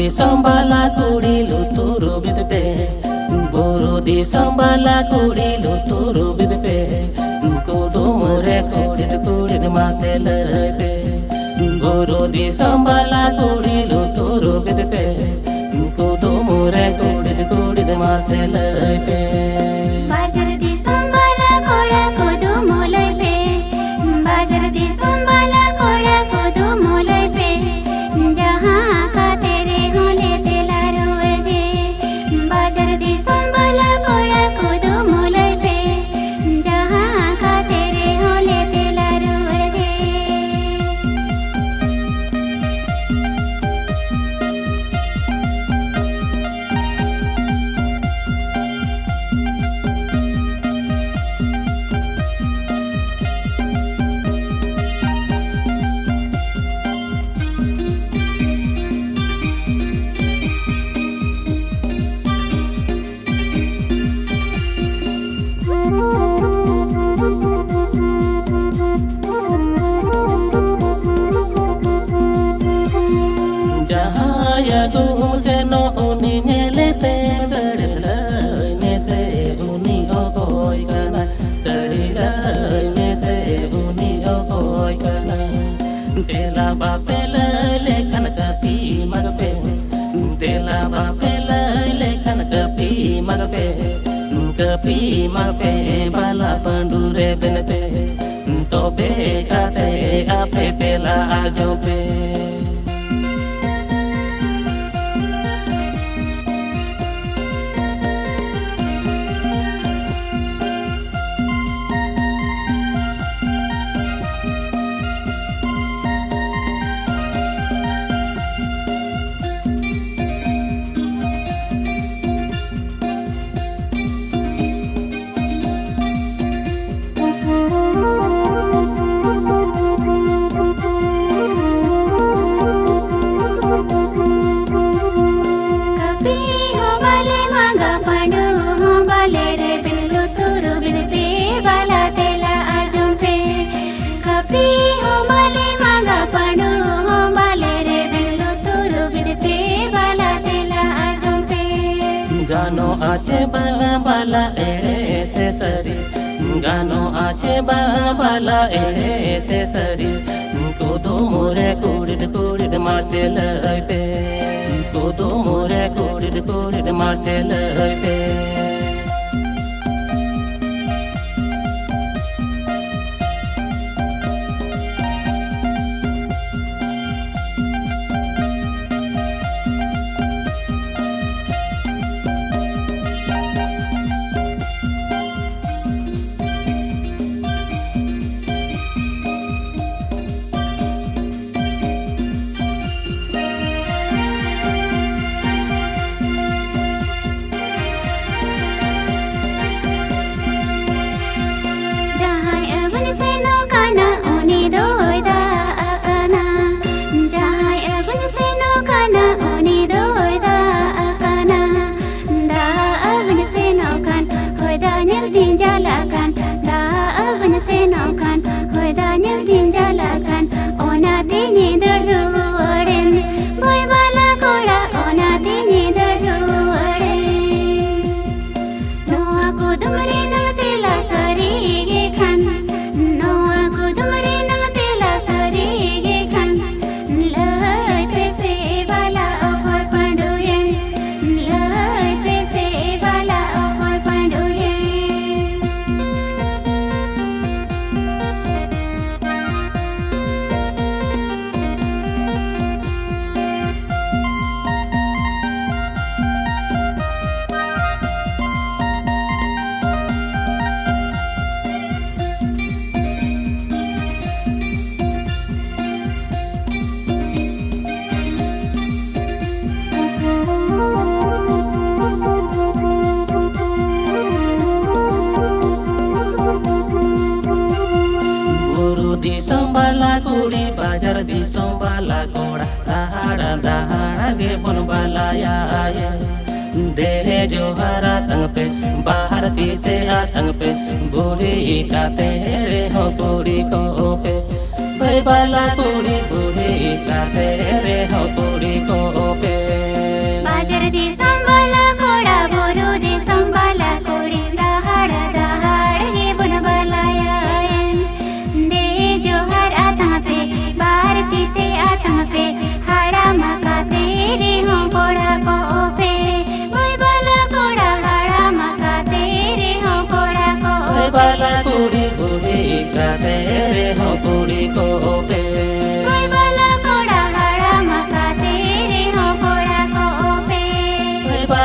sambala kuri luturu bidpe Buru di sambala kuri luturu bidpe Kudu mure kuri de masela pe Buru di sambala kuri luturu bidpe Kudu mure kuri de masela pe Bajar di sambala kora kudu mulai pe Bajar di sambala kora kudu mulai pe Jahan ka tere hole tela roड़ दे बाजार दी संभाला कोड़ा कुदू mulai पे जहाँ का तेरे होले तेला road दे तुमसे नो उनी नेलेते दर्द में से उनी ओ कोई करना शरीर में से उनी ओ कोई करना तेला बापे लेखन कपी मगपे तेला बापे लेखन कपी मगपे बाला पंडूरे बनपे तो बे आते आपे तेला आजो पे गानो आचे बाला बाला एरे से सरी गानो आचे बाला बाला एरे से सरी कुदो मोरे कुड़िड मासे लय पे कुदो मोरे कुड़िड मासे लय पे कुड़ी बाजार दी संभाला कोड़ा दहाड़ा गे बन बालाया देहे जो हरा तंग पे बाहर तीते आतंग पे बूढ़ी का तेरे हो कुड़ी को पे भाई बाला कुड़ी बूढ़ी का तेरे हो कुड़ी को पे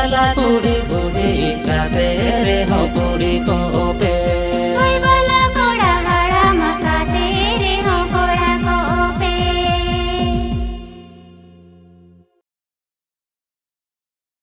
बाला कुड़ी